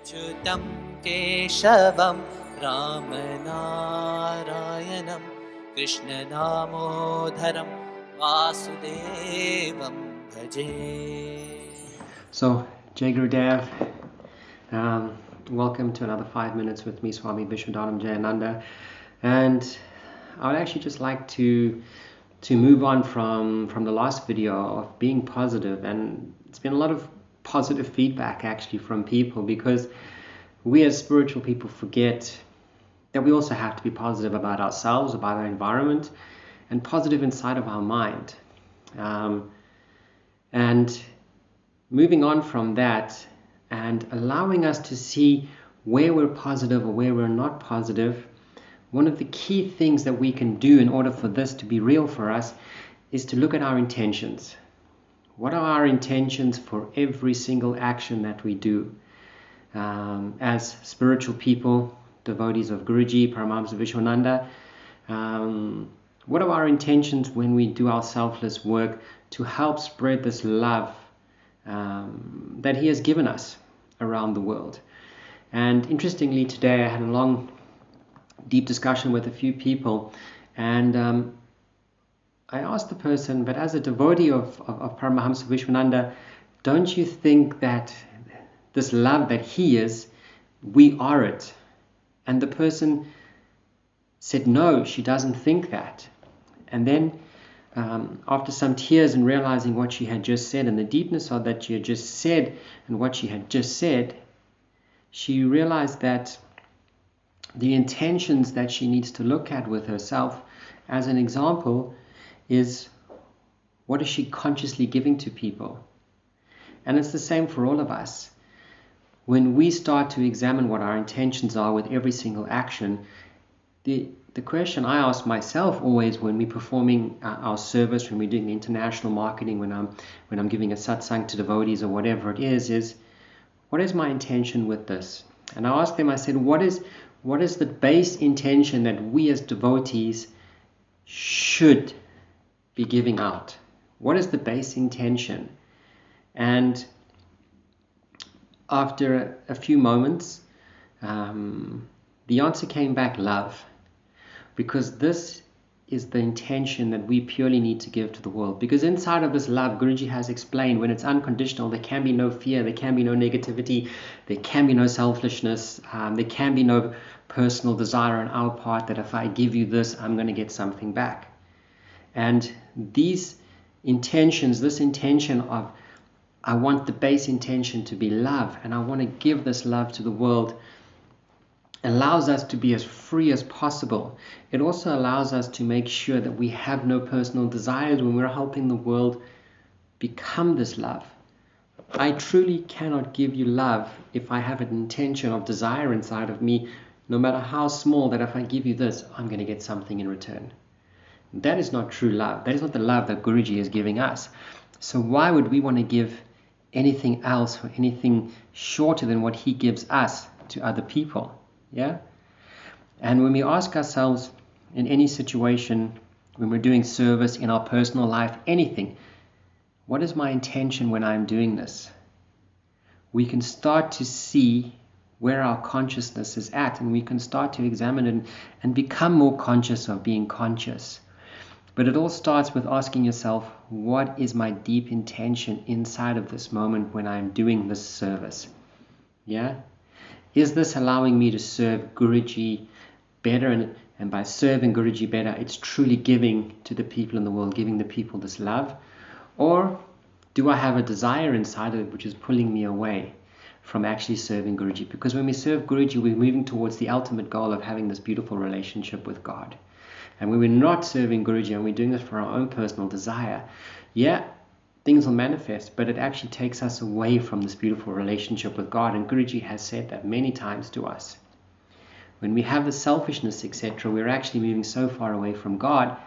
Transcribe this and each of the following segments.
Achyutam Keshavam Ramanarayanam Krishna Damodharam Vasudevam Bhaje. So, Jai Gurudev, welcome to another 5 minutes with me, Swami Vishwadhaanamjayananda. And I would actually just like to move on from the last video of being positive. And it's been a lot of positive feedback actually from people, because we as spiritual people forget that we also have to be positive about ourselves, about our environment, and positive inside of our mind. And moving on from that and allowing us to see where we're positive or where we're not positive, one of the key things that we can do in order for this to be real for us is to look at our intentions. What are our intentions for every single action that we do? As spiritual people, devotees of Guruji, Paramahamsa Vishwananda, what are our intentions when we do our selfless work to help spread this love that he has given us around the world? And interestingly, today I had a long, deep discussion with a few people, and I asked the person, but as a devotee of Paramahamsa Vishwananda, don't you think that this love that he is, we are it? And the person said no, she doesn't think that. And then after some tears and realizing what she had just said and the deepness of that she had just said and what she had just said, she realized that the intentions that she needs to look at with herself, as an example, is what is she consciously giving to people? And it's the same for all of us. When we start to examine what our intentions are with every single action, the question I ask myself always when we're performing our service, when we're doing international marketing, when I'm giving a satsang to devotees or whatever it is what is my intention with this? And I asked them, I said, what is the base intention that we as devotees should be giving out? What is the base intention? And after a few moments, the answer came back: love. Because this is the intention that we purely need to give to the world. Because inside of this love, Guruji has explained, when it's unconditional, there can be no fear, there can be no negativity, there can be no selfishness, there can be no personal desire on our part that if I give you this, I'm going to get something back. And these intentions, this intention of, I want the base intention to be love, and I want to give this love to the world, allows us to be as free as possible. It also allows us to make sure that we have no personal desires when we're helping the world become this love. I truly cannot give you love if I have an intention of desire inside of me, no matter how small, that if I give you this, I'm going to get something in return. That is not true love. That is not the love that Guruji is giving us. So why would we want to give anything else or anything shorter than what he gives us to other people? Yeah? And when we ask ourselves in any situation, when we're doing service in our personal life, anything, what is my intention when I'm doing this? We can start to see where our consciousness is at, and we can start to examine it and become more conscious of being conscious. But it all starts with asking yourself, what is my deep intention inside of this moment when I'm doing this service? Yeah? Is this allowing me to serve Guruji better? And by serving Guruji better, it's truly giving to the people in the world, giving the people this love? Or do I have a desire inside of it which is pulling me away from actually serving Guruji? Because when we serve Guruji, we're moving towards the ultimate goal of having this beautiful relationship with God. And when we're not serving Guruji and we're doing this for our own personal desire, yeah, things will manifest, but it actually takes us away from this beautiful relationship with God. And Guruji has said that many times to us. When we have the selfishness, etc., we're actually moving so far away from God,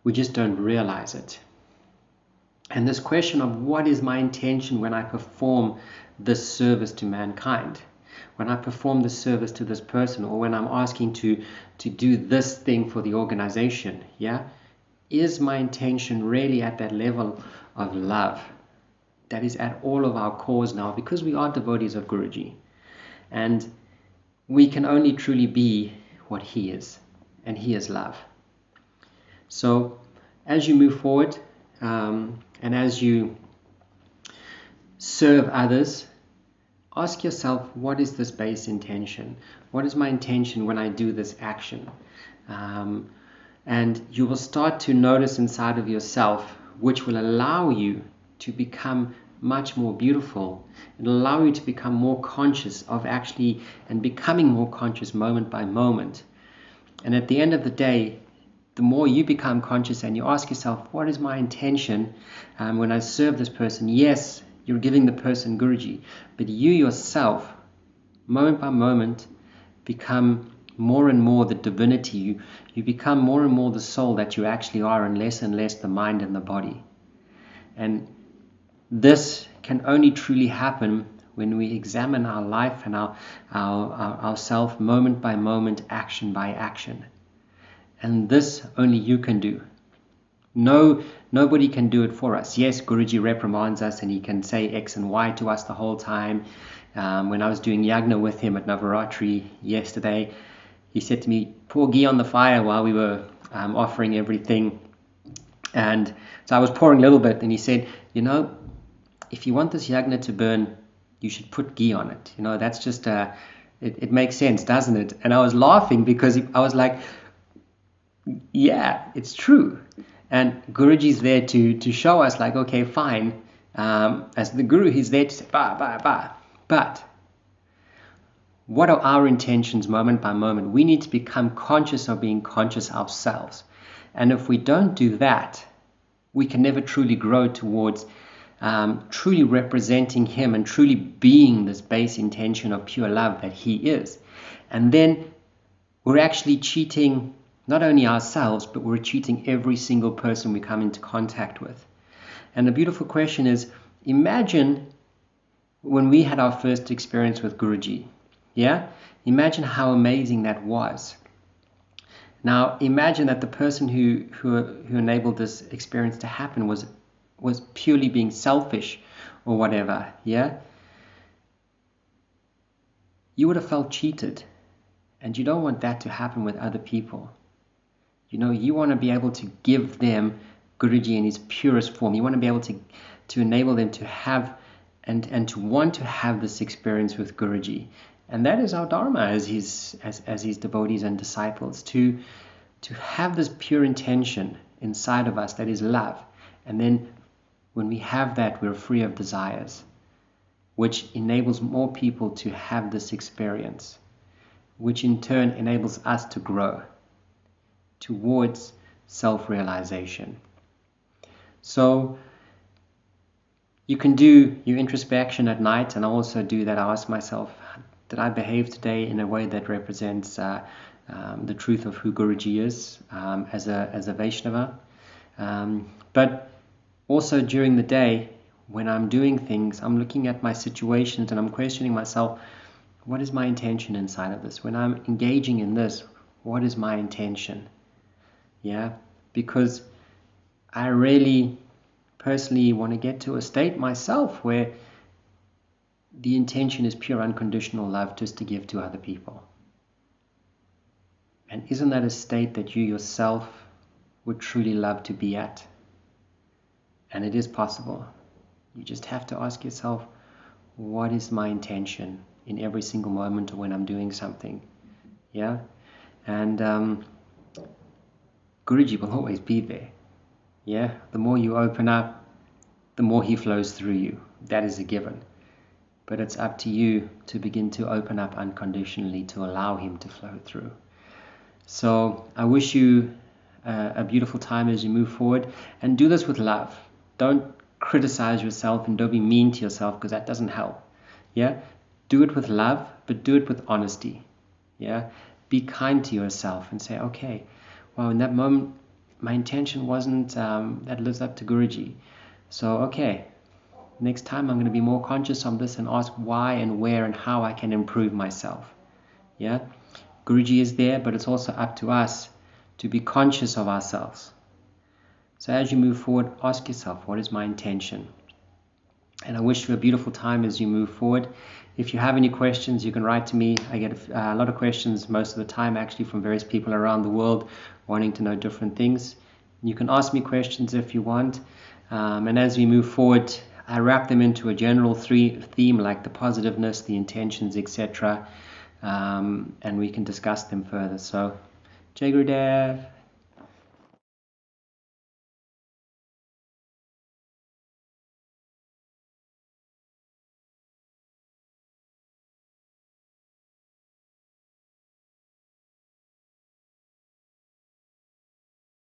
we just don't realize it. And this question of what is my intention when I perform this service to mankind, when I perform this service to this person, or when I'm asking to do this thing for the organization, yeah? Is my intention really at that level of love that is at all of our cores now, because we are devotees of Guruji? And we can only truly be what He is, and He is love. So as you move forward, and as you serve others, ask yourself, what is this base intention? What is my intention when I do this action? And you will start to notice inside of yourself, which will allow you to become much more beautiful. It'll allow you to become more conscious of actually, and becoming more conscious moment by moment. And at the end of the day, the more you become conscious and you ask yourself, what is my intention when I serve this person? Yes, you're giving the person Guruji, but you yourself, moment by moment, become more and more the divinity. You become more and more the soul that you actually are, and less the mind and the body. And this can only truly happen when we examine our life and our self moment by moment, action by action. And this only you can do. Nobody can do it for us. Yes, Guruji reprimands us and he can say X and Y to us the whole time. When I was doing yagna with him at Navaratri yesterday, he said to me, pour ghee on the fire while we were offering everything. And so I was pouring a little bit, and he said, if you want this yagna to burn, you should put ghee on it. That's just, it makes sense, doesn't it? And I was laughing because I was like, yeah, it's true. And Guruji's there to show us, like, okay, fine. As the Guru, he's there to say, ba. But what are our intentions moment by moment? We need to become conscious of being conscious ourselves. And if we don't do that, we can never truly grow towards truly representing Him and truly being this base intention of pure love that He is. And then we're actually cheating not only ourselves, but we're cheating every single person we come into contact with. And the beautiful question is, imagine when we had our first experience with Guruji. Yeah? Imagine how amazing that was. Now, imagine that the person who enabled this experience to happen was purely being selfish or whatever. Yeah? You would have felt cheated. And you don't want that to happen with other people. You want to be able to give them Guruji in his purest form. You want to be able to enable them to have and to want to have this experience with Guruji. And that is our dharma as his devotees and disciples, to have this pure intention inside of us that is love. And then when we have that, we're free of desires, which enables more people to have this experience, which in turn enables us to grow towards self-realization. So you can do your introspection at night, and I also do that. I ask myself, did I behave today in a way that represents the truth of who Guruji is as a Vaishnava? But also during the day, when I'm doing things, I'm looking at my situations and I'm questioning myself, what is my intention inside of this? When I'm engaging in this, what is my intention? Yeah, because I really personally want to get to a state myself where the intention is pure unconditional love just to give to other people. And isn't that a state that you yourself would truly love to be at? And it is possible. You just have to ask yourself, what is my intention in every single moment when I'm doing something? Yeah? And Guruji will always be there. Yeah? The more you open up, the more he flows through you. That is a given. But it's up to you to begin to open up unconditionally to allow him to flow through. So I wish you a beautiful time as you move forward, and do this with love. Don't criticize yourself and don't be mean to yourself, because that doesn't help. Yeah? Do it with love, but do it with honesty. Yeah? Be kind to yourself and say, okay, well, in that moment, my intention wasn't that lives up to Guruji. So, okay, next time I'm going to be more conscious of this and ask why and where and how I can improve myself. Yeah? Guruji is there, but it's also up to us to be conscious of ourselves. So as you move forward, ask yourself, what is my intention? And I wish you a beautiful time as you move forward. If you have any questions, you can write to me. I get a lot of questions most of the time, actually, from various people around the world wanting to know different things. You can ask me questions if you want. And as we move forward, I wrap them into a general theme like the positiveness, the intentions, etc. And we can discuss them further. So, Jai Gurudev.